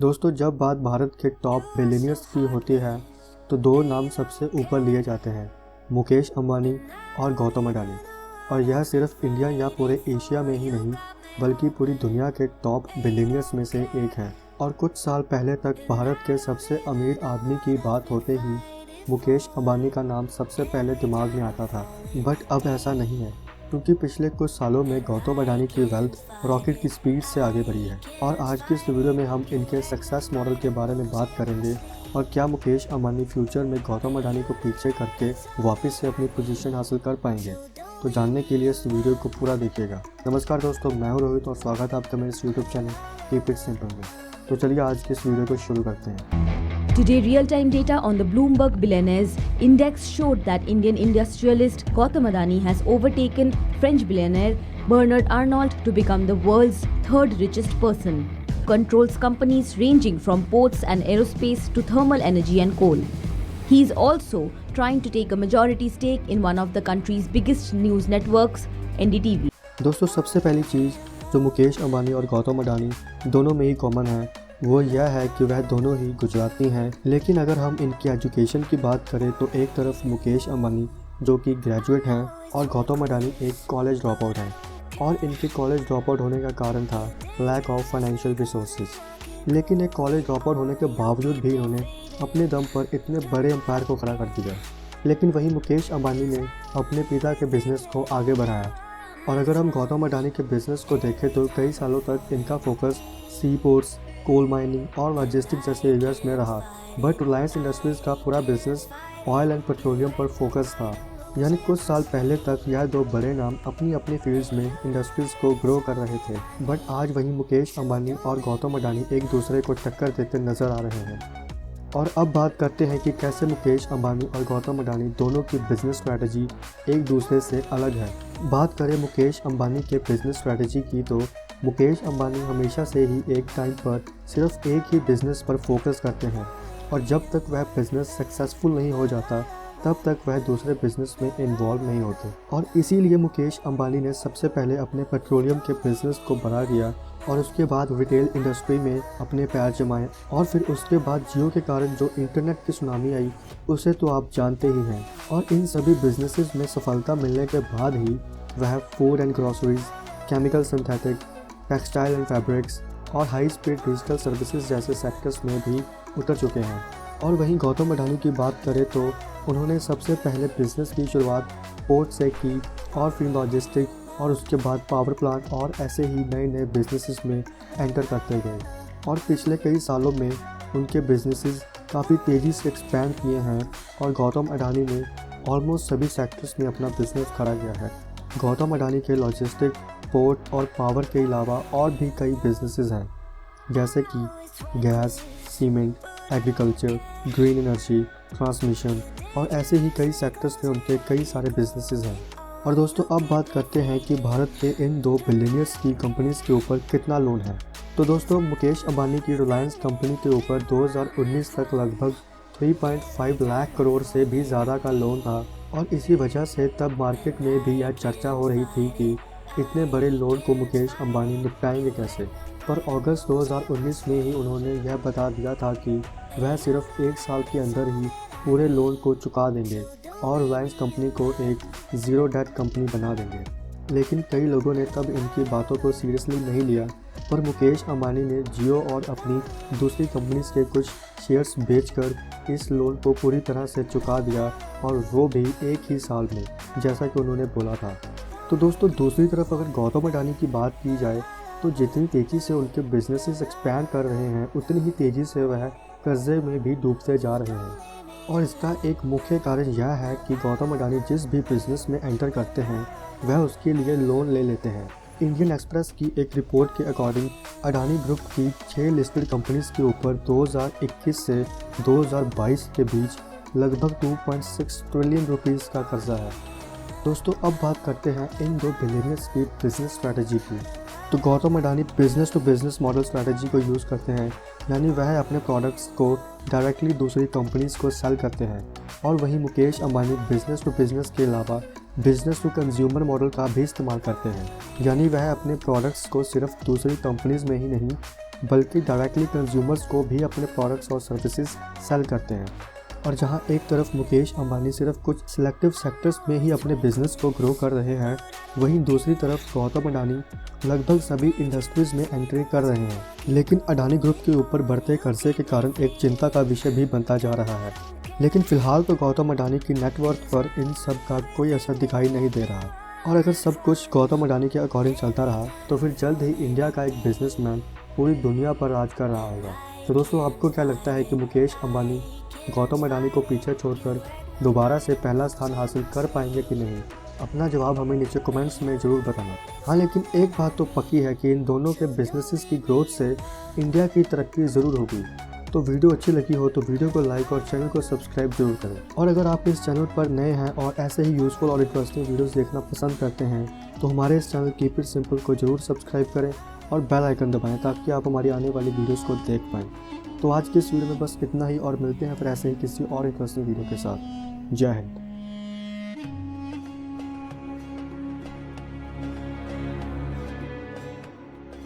दोस्तों, जब बात भारत के टॉप बिलियनियर्स की होती है तो दो नाम सबसे ऊपर लिए जाते हैं, मुकेश अंबानी और गौतम अडानी। और यह सिर्फ इंडिया या पूरे एशिया में ही नहीं बल्कि पूरी दुनिया के टॉप बिलियनियर्स में से एक है। और कुछ साल पहले तक भारत के सबसे अमीर आदमी की बात होते ही मुकेश अंबानी का नाम सबसे पहले दिमाग में आता था। बट अब ऐसा नहीं है, क्योंकि पिछले कुछ सालों में गौतम अडानी की वेल्थ रॉकेट की स्पीड से आगे बढ़ी है। और आज की इस वीडियो में हम इनके सक्सेस मॉडल के बारे में बात करेंगे और क्या मुकेश अंबानी फ्यूचर में गौतम अडानी को पीछे करके वापस से अपनी पोजीशन हासिल कर पाएंगे। तो जानने के लिए इस वीडियो को पूरा देखिएगा। नमस्कार दोस्तों, मैं हूं रोहित और स्वागत है आपका मेरे इस YouTube channel keep it simple में। तो चलिए आज की इस वीडियो को शुरू करते हैं। Today, real-time data on the Bloomberg Billionaires Index showed that Indian industrialist Gautam Adani has overtaken French billionaire Bernard Arnault to become the world's third richest person. Controls companies ranging from ports and aerospace to thermal energy and coal. He is also trying to take a majority stake in one of the country's biggest news networks, NDTV. दोस्तों, सबसे पहली चीज़ जो मुकेश अंबानी और गौतम अडानी दोनों में ही common है वो यह है कि वह दोनों ही गुजराती हैं। लेकिन अगर हम इनकी एजुकेशन की बात करें तो एक तरफ मुकेश अंबानी जो कि ग्रेजुएट हैं और गौतम अडानी एक कॉलेज ड्रॉप आउट हैं। और इनके कॉलेज ड्रॉप आउट होने का कारण था लैक ऑफ फाइनेंशियल रिसोर्सेज। लेकिन एक कॉलेज ड्रॉप आउट होने के बावजूद भी इन्होंने अपने दम पर इतने बड़े एम्पायर को खड़ा कर दिया। लेकिन वहीं मुकेश अंबानी ने अपने पिता के बिज़नेस को आगे बढ़ाया। और अगर हम गौतम अडानी के बिज़नेस को देखें तो कई सालों तक इनका फोकस सी पोर्ट्स, कोल माइनिंग और लॉजिस्टिक जैसे एरियाज में रहा। बट रिलायंस इंडस्ट्रीज़ का पूरा बिजनेस ऑयल एंड पेट्रोलियम पर फोकस था। यानी कुछ साल पहले तक यह दो बड़े नाम अपनी अपनी फील्ड्स में इंडस्ट्रीज़ को ग्रो कर रहे थे। बट आज वहीं मुकेश अंबानी और गौतम अडानी एक दूसरे को टक्कर देते नज़र आ रहे हैं। और अब बात करते हैं कि कैसे मुकेश अंबानी और गौतम अडानी दोनों की बिज़नेस स्ट्रैटेजी एक दूसरे से अलग है। बात करें मुकेश अंबानी के बिज़नेस स्ट्रैटेजी की तो मुकेश अंबानी हमेशा से ही एक टाइम पर सिर्फ एक ही बिज़नेस पर फोकस करते हैं और जब तक वह बिज़नेस सक्सेसफुल नहीं हो जाता तब तक वह दूसरे बिज़नेस में इन्वॉल्व नहीं होते। और इसीलिए मुकेश अंबानी ने सबसे पहले अपने पेट्रोलियम के बिज़नेस को बढ़ा दिया और उसके बाद रिटेल इंडस्ट्री में अपने पैर जमाए। और फिर उसके बाद जियो के कारण जो इंटरनेट की सुनामी आई उसे तो आप जानते ही हैं। और इन सभी बिजनेसेस में सफलता मिलने के बाद ही वह food and groceries, chemical synthetic, textile and fabrics और हाई स्पीड डिजिटल सर्विसेज जैसे सेक्टर्स में भी उतर चुके हैं। और वहीं गौतम अडानी की बात करें तो उन्होंने सबसे पहले बिज़नेस की शुरुआत पोर्ट से की और फिर लॉजिस्टिक और उसके बाद पावर प्लांट और ऐसे ही नए नए बिजनेसेस में एंटर करते गए। और पिछले कई सालों में उनके बिजनेसेस काफ़ी तेज़ी से एक्सपैंड किए हैं और गौतम अडानी ने ऑलमोस्ट सभी सेक्टर्स में अपना बिजनेस खड़ा किया है। गौतम अडानी के लॉजिस्टिक, पोर्ट और पावर के अलावा और भी कई बिजनेसेस हैं जैसे कि gas, cement, agriculture, green energy, transmission और ऐसे ही कई सेक्टर्स में उनके कई सारे बिजनेसेस हैं। और दोस्तों, अब बात करते हैं कि भारत के इन दो बिलियनियर्स की कंपनीज़ के ऊपर कितना लोन है। तो दोस्तों, मुकेश अंबानी की रिलायंस कंपनी के ऊपर 2019 तक लगभग 3.5 लाख करोड़ से भी ज़्यादा का लोन था। और इसी वजह से तब मार्केट में भी यह चर्चा हो रही थी कि इतने बड़े लोन को मुकेश अंबानी निपटाएंगे कैसे। पर अगस्त 2019 में ही उन्होंने यह बता दिया था कि वह सिर्फ एक साल के अंदर ही पूरे लोन को चुका देंगे और रिलायंस कंपनी को एक ज़ीरो डेट कंपनी बना देंगे। लेकिन कई लोगों ने तब इनकी बातों को सीरियसली नहीं लिया। पर मुकेश अंबानी ने जियो और अपनी दूसरी कंपनीज के कुछ शेयर्स बेचकर इस लोन को पूरी तरह से चुका दिया और वो भी एक ही साल में, जैसा कि उन्होंने बोला था। तो दोस्तों, दूसरी तरफ अगर गौतम अडानी की बात की जाए तो जितनी तेज़ी से उनके बिजनेसेस एक्सपैंड कर रहे हैं उतनी ही तेज़ी से वह कर्जे में भी डूबते जा रहे हैं। और इसका एक मुख्य कारण यह है कि गौतम अडानी जिस भी बिज़नेस में एंटर करते हैं वह उसके लिए लोन ले लेते हैं। इंडियन एक्सप्रेस की एक रिपोर्ट के अकॉर्डिंग अडानी ग्रुप की 6 लिस्टेड कंपनीज़ के ऊपर 2021 से 2022 के बीच लगभग 2.6 ट्रिलियन रुपीज़ का कर्जा है। दोस्तों, अब बात करते हैं इन दो बिलियनियर्स की बिज़नेस स्ट्रैटेजी की। तो Gautam Adani business to business model strategy को यूज़ करते हैं, यानी वह अपने प्रोडक्ट्स को डायरेक्टली दूसरी कंपनीज़ को सेल करते हैं। और वहीं Mukesh Ambani business to business के अलावा बिज़नेस टू कंज्यूमर मॉडल का भी इस्तेमाल करते हैं, यानी वह अपने प्रोडक्ट्स को सिर्फ दूसरी कंपनीज़ में ही नहीं बल्कि डायरेक्टली कंज्यूमर्स को भी अपने प्रोडक्ट्स और सर्विसेज सेल करते हैं। और जहां एक तरफ मुकेश अंबानी सिर्फ कुछ सिलेक्टिव सेक्टर्स में ही अपने बिजनेस को ग्रो कर रहे हैं, वहीं दूसरी तरफ गौतम अडानी लगभग सभी इंडस्ट्रीज में एंट्री कर रहे हैं। लेकिन अडानी ग्रुप के ऊपर बढ़ते कर्जे के कारण एक चिंता का विषय भी बनता जा रहा है। लेकिन फिलहाल तो गौतम अडानी की नेटवर्थ पर इन सब का कोई असर दिखाई नहीं दे रहा। और अगर सब कुछ गौतम अडानी के अकॉर्डिंग चलता रहा तो फिर जल्द ही इंडिया का एक बिजनेसमैन पूरी दुनिया पर राज कर रहा होगा। तो दोस्तों, आपको क्या लगता है कि मुकेश अंबानी गौतम अडानी को पीछे छोड़कर दोबारा से पहला स्थान हासिल कर पाएंगे कि नहीं? अपना जवाब हमें नीचे कमेंट्स में ज़रूर बताना। हाँ, लेकिन एक बात तो पक्की है कि इन दोनों के बिजनेसेस की ग्रोथ से इंडिया की तरक्की ज़रूर होगी। तो वीडियो अच्छी लगी हो तो वीडियो को लाइक और चैनल को सब्सक्राइब जरूर करें। और अगर आप इस चैनल पर नए हैं और ऐसे ही यूज़फुल और इंटरेस्टिंग वीडियोस देखना पसंद करते हैं तो हमारे इस चैनल कीप इट सिंपल को ज़रूर सब्सक्राइब करें और बेल आइकन दबाएं ताकि आप हमारी आने वाली वीडियोस को देख पाएँ। तो आज की इस वीडियो में बस इतना ही और मिलते हैं फिर ऐसे ही किसी और इंटरेस्टिंग वीडियो के साथ। जय हिंद।